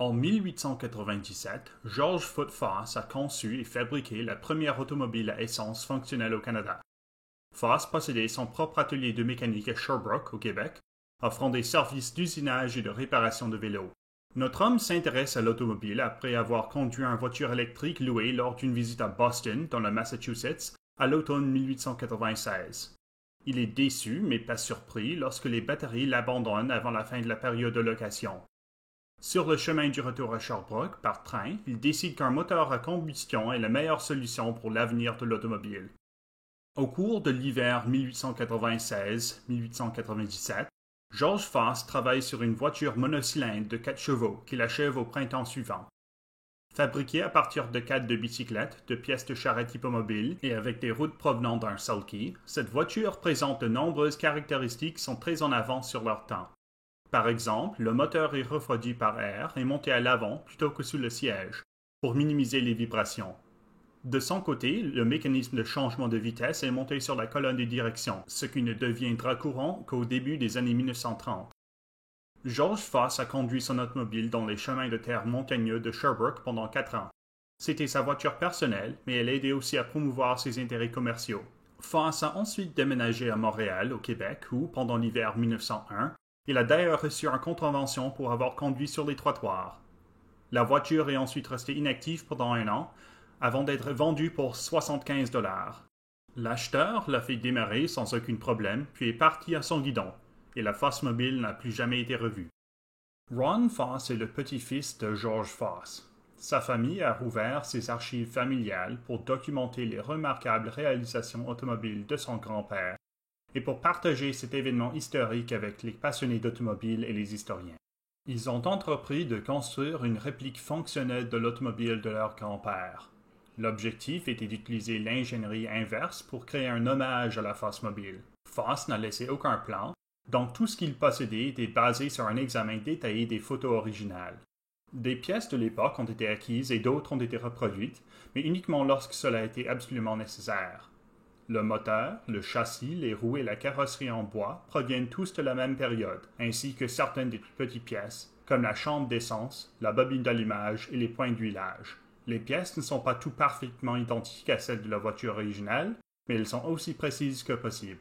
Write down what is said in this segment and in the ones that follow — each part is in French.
En 1897, George Foot Foss a conçu et fabriqué la première automobile à essence fonctionnelle au Canada. Foss possédait son propre atelier de mécanique à Sherbrooke, au Québec, offrant des services d'usinage et de réparation de vélos. Notre homme s'intéresse à l'automobile après avoir conduit une voiture électrique louée lors d'une visite à Boston, dans le Massachusetts, à l'automne 1896. Il est déçu, mais pas surpris, lorsque les batteries l'abandonnent avant la fin de la période de location. Sur le chemin du retour à Sherbrooke, par train, il décide qu'un moteur à combustion est la meilleure solution pour l'avenir de l'automobile. Au cours de l'hiver 1896-1897, George Foss travaille sur une voiture monocylindre de 4 chevaux qu'il achève au printemps suivant. Fabriquée à partir de cadres de bicyclette, de pièces de charrette hippomobile et avec des roues provenant d'un sulky, cette voiture présente de nombreuses caractéristiques qui sont très en avance sur leur temps. Par exemple, le moteur est refroidi par air et monté à l'avant plutôt que sous le siège, pour minimiser les vibrations. De son côté, le mécanisme de changement de vitesse est monté sur la colonne de direction, ce qui ne deviendra courant qu'au début des années 1930. George Foss a conduit son automobile dans les chemins de terre montagneux de Sherbrooke pendant 4 ans. C'était sa voiture personnelle, mais elle aidait aussi à promouvoir ses intérêts commerciaux. Foss a ensuite déménagé à Montréal, au Québec, où, pendant l'hiver 1901, il a d'ailleurs reçu une contravention pour avoir conduit sur les trottoirs. La voiture est ensuite restée inactive pendant 1 an, avant d'être vendue pour 75 $. L'acheteur l'a fait démarrer sans aucun problème, puis est parti à son guidon, et la Foss Mobile n'a plus jamais été revue. Ron Foss est le petit-fils de George Foss. Sa famille a rouvert ses archives familiales pour documenter les remarquables réalisations automobiles de son grand-père et pour partager cet événement historique avec les passionnés d'automobile et les historiens. Ils ont entrepris de construire une réplique fonctionnelle de l'automobile de leur grand-père. L'objectif était d'utiliser l'ingénierie inverse pour créer un hommage à la Foss Mobile. Foss n'a laissé aucun plan, donc tout ce qu'il possédait était basé sur un examen détaillé des photos originales. Des pièces de l'époque ont été acquises et d'autres ont été reproduites, mais uniquement lorsque cela était absolument nécessaire. Le moteur, le châssis, les roues et la carrosserie en bois proviennent tous de la même période, ainsi que certaines des plus petites pièces, comme la chambre d'essence, la bobine d'allumage et les points d'huilage. Les pièces ne sont pas tout parfaitement identiques à celles de la voiture originale, mais elles sont aussi précises que possible.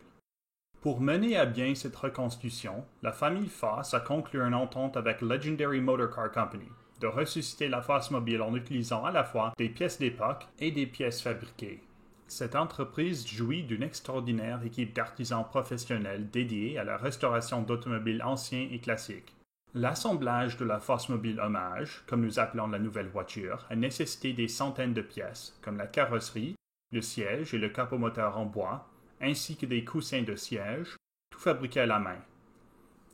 Pour mener à bien cette reconstitution, la famille Foss a conclu une entente avec Legendary Motor Car Company de ressusciter la Foss Mobile en utilisant à la fois des pièces d'époque et des pièces fabriquées. Cette entreprise jouit d'une extraordinaire équipe d'artisans professionnels dédiés à la restauration d'automobiles anciens et classiques. L'assemblage de la Foss Mobile Hommage, comme nous appelons la nouvelle voiture, a nécessité des centaines de pièces, comme la carrosserie, le siège et le capot moteur en bois, ainsi que des coussins de siège, tout fabriqués à la main.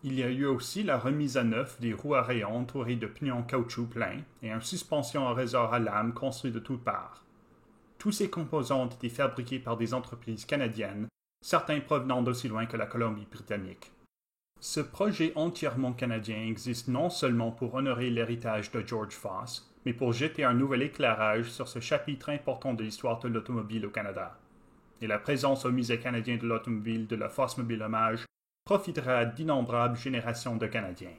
Il y a eu aussi la remise à neuf des roues à rayons entourées de pneus en caoutchouc plein et une suspension à ressort à lame construite de toutes parts. Tous ces composants ont été fabriqués par des entreprises canadiennes, certains provenant d'aussi loin que la Colombie-Britannique. Ce projet entièrement canadien existe non seulement pour honorer l'héritage de George Foss, mais pour jeter un nouvel éclairage sur ce chapitre important de l'histoire de l'automobile au Canada. Et la présence au Musée canadien de l'automobile de la Foss Mobile Hommage profitera à d'innombrables générations de Canadiens.